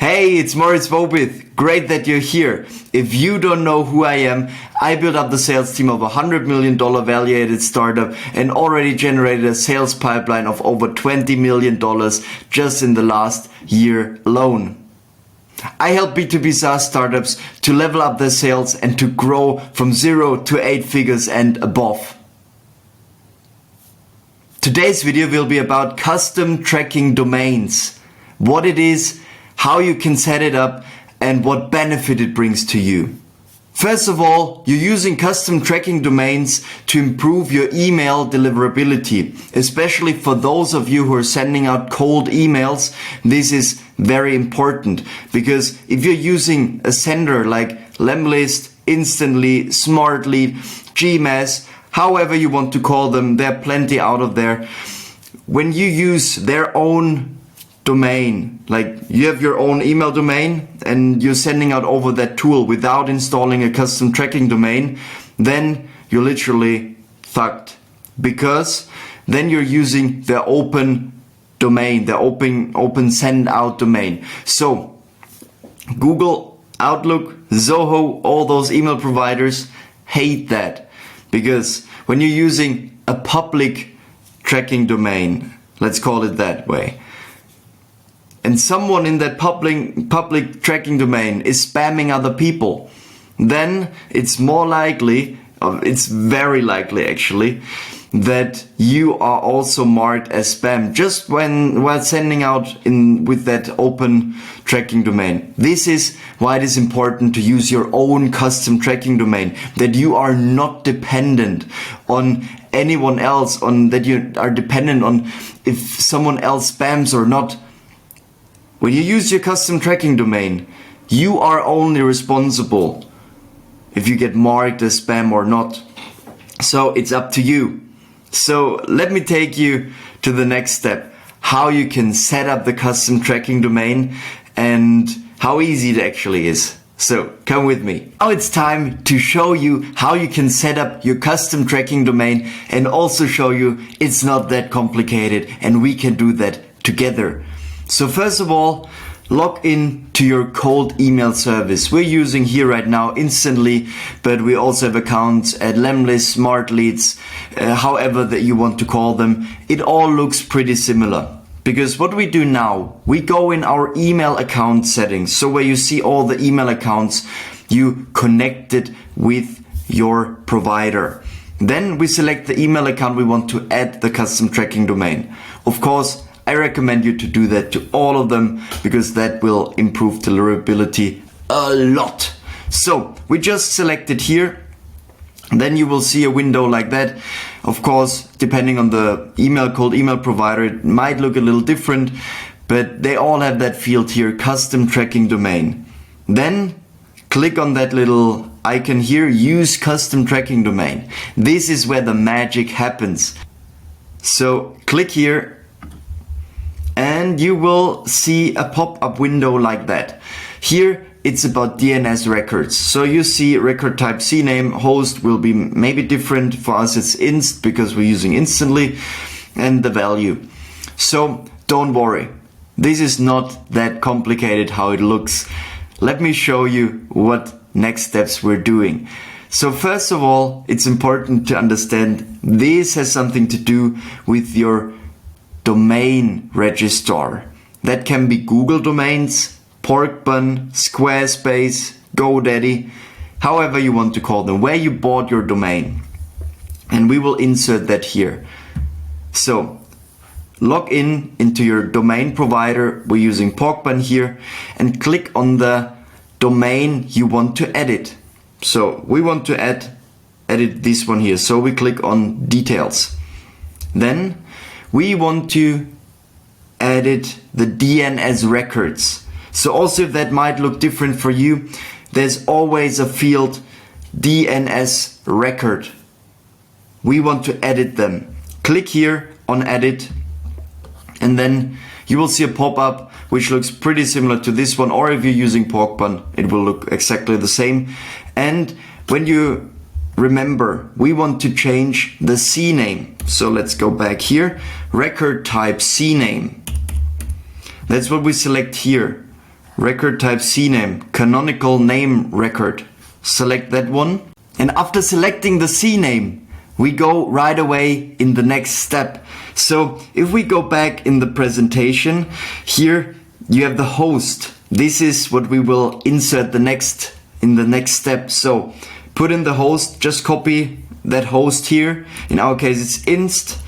Hey, it's Moritz Wobith. Great that you're here. If you don't know who I am, I built up the sales team of a $100 million valuated startup and already generated a sales pipeline of over $20 million just in the last year alone. I help B2B SaaS startups to level up their sales and to grow from 0 to 8 figures and above. Today's video will be about custom tracking domains, what it is, how you can set it up, and what benefit it brings to you. First of all, you're using custom tracking domains to improve your email deliverability, especially for those of you who are sending out cold emails. This is very important because if you're using a sender like Lemlist, Instantly, Smartly, Gmail, however you want to call them, there are plenty out of there. When you use their own domain, like you have your own email domain and you're sending out over that tool without installing a custom tracking domain, then you're literally fucked, because then you're using their open domain, their open send out domain. So Google, Outlook, Zoho, all those email providers hate that, because when you're using a public tracking domain, let's call it that way, and someone in that public tracking domain is spamming other people, then it's more likely, it's very likely actually, that you are also marked as spam just while sending out with that open tracking domain. This is why it is important to use your own custom tracking domain, that you are not dependent on anyone else, that you are dependent on if someone else spams or not. When you use your custom tracking domain, you are only responsible if you get marked as spam or not. So it's up to you. So let me take you to the next step, how you can set up the custom tracking domain and how easy it actually is. So come with me. Now it's time to show you how you can set up your custom tracking domain and also show you it's not that complicated and we can do that together. So first of all, log in to your cold email service. We're using here right now Instantly, but we also have accounts at Lemlist, Smart Leads, however that you want to call them. It all looks pretty similar, because what we do now, we go in our email account settings. So where you see all the email accounts, you connect it with your provider. Then we select the email account we want to add the custom tracking domain. Of course, I recommend you to do that to all of them, because that will improve deliverability a lot. So we just select it here. Then you will see a window like that. Of course, depending on the cold email provider, it might look a little different, but they all have that field here, custom tracking domain. Then click on that little icon here, use custom tracking domain. This is where the magic happens. So click here, and you will see a pop-up window like that. Here it's about DNS records. So you see record type CNAME, host will be maybe different. For us it's inst because we're using Instantly, and the value. So don't worry, this is not that complicated how it looks. Let me show you what next steps we're doing. So first of all, it's important to understand this has something to do with your domain registrar. That can be Google domains, Porkbun, Squarespace, GoDaddy, however you want to call them, where you bought your domain. And we will insert that here. So log into your domain provider, we're using Porkbun here, and click on the domain you want to edit. So we want to edit this one here, so we click on details. Then we want to edit the DNS records. So also, if that might look different for you, there's always a field DNS record. We want to edit them. Click here on edit, and then you will see a pop-up which looks pretty similar to this one, or if you're using Porkbun, it will look exactly the same. And when you remember, we want to change the CNAME. So let's go back here, record type CNAME. That's what we select here. record type CNAME, canonical name record. Select that one. And after selecting the CNAME, we go right away in the next step. So if we go back in the presentation, here you have the host. This is what we will insert in the next step. So put in the host, just copy that host here. In our case it's inst.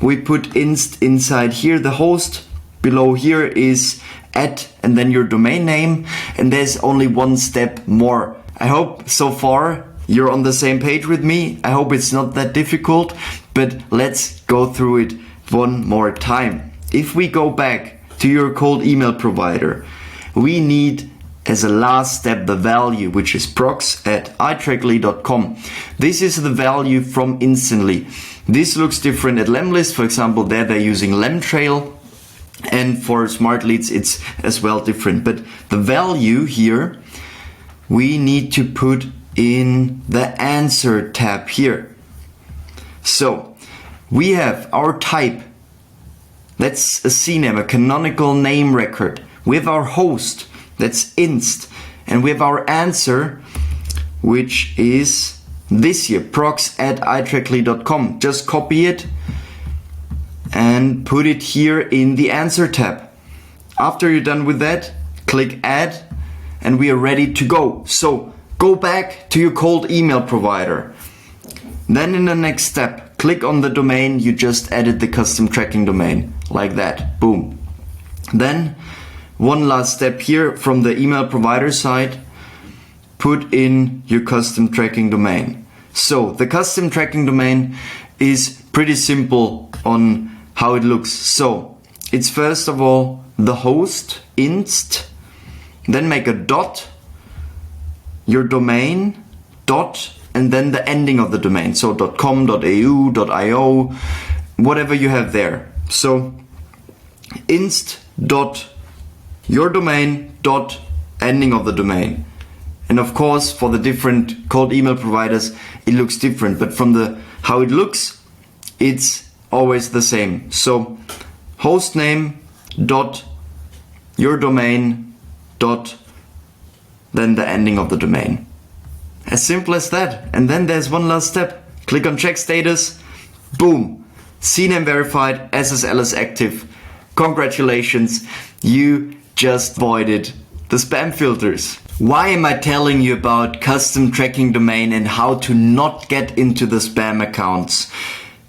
We put inst inside here. The host below here is @ and then your domain name, and there's only one step more. I hope so far you're on the same page with me. I hope it's not that difficult, but let's go through it one more time. If we go back to your cold email provider, we need as a last step the value, which is prox@itrackly.com. This is the value from Instantly. This looks different at Lemlist. For example, there they're using Lemtrail, and for Smart Leads it's as well different. But the value here we need to put in the answer tab here. So we have our type, that's a CNAME, a canonical name record. We have our host, that's inst, and we have our answer, which is this here, prox@itrackly.com. Just copy it and put it here in the answer tab. After you're done with that, click add, and we are ready to go. So go back to your cold email provider. Then in the next step, click on the domain you just added the custom tracking domain, like that, boom. Then one last step here from the email provider side, put in your custom tracking domain. So the custom tracking domain is pretty simple on how it looks. So it's first of all the host, inst, then make a dot, your domain, dot, and then the ending of the domain. So .com, .au, .io, whatever you have there. So inst dot your domain dot ending of the domain. And of course, for the different cold email providers, it looks different, but from the how it looks, it's always the same. So hostname dot your domain dot then the ending of the domain. As simple as that. And then there's one last step. Click on check status. Boom. CNAME verified, SSL is active. Congratulations, you just avoided the spam filters. Why am I telling you about custom tracking domain and how to not get into the spam accounts?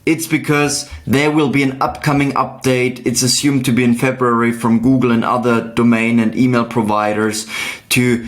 It's because there will be an upcoming update. It's assumed to be in February from Google and other domain and email providers to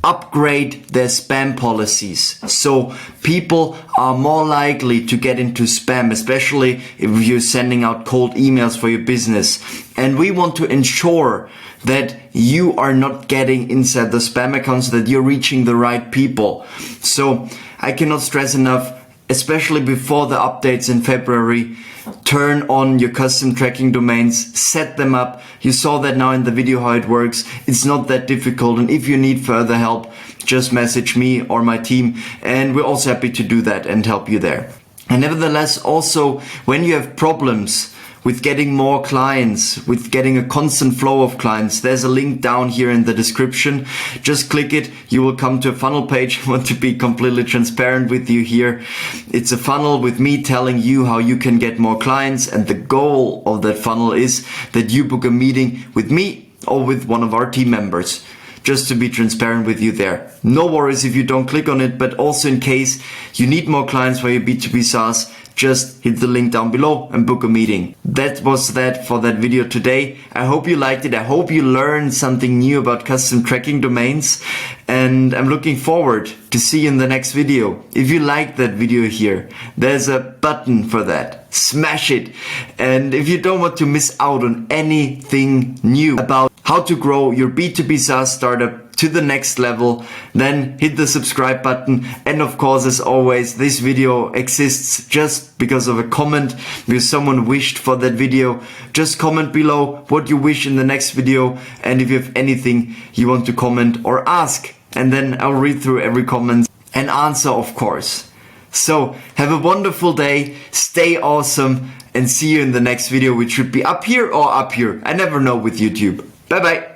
upgrade their spam policies. So people are more likely to get into spam, especially if you're sending out cold emails for your business. And we want to ensure that you are not getting inside the spam accounts, that you're reaching the right people. So I cannot stress enough, especially before the updates in February, turn on your custom tracking domains, set them up. You saw that now in the video how it works. It's not that difficult, and if you need further help, just message me or my team, and we're also happy to do that and help you there. And nevertheless, also when you have problems with getting more clients, with getting a constant flow of clients, there's a link down here in the description. Just click it, you will come to a funnel page. I want to be completely transparent with you here. It's a funnel with me telling you how you can get more clients, and the goal of that funnel is that you book a meeting with me or with one of our team members. Just to be transparent with you there. No worries if you don't click on it, but also in case you need more clients for your B2B SaaS, just hit the link down below and book a meeting. That was that for that video today. I hope you liked it. I hope you learned something new about custom tracking domains, and I'm looking forward to see you in the next video. If you liked that video here, there's a button for that. Smash it. And if you don't want to miss out on anything new about how to grow your B2B SaaS startup to the next level, then hit the subscribe button. And of course, as always, this video exists just because of a comment, because someone wished for that video. Just comment below what you wish in the next video, and if you have anything you want to comment or ask, and then I'll read through every comment and answer, of course. So have a wonderful day, stay awesome, and see you in the next video, which should be up here or up here. I never know with YouTube. Bye bye.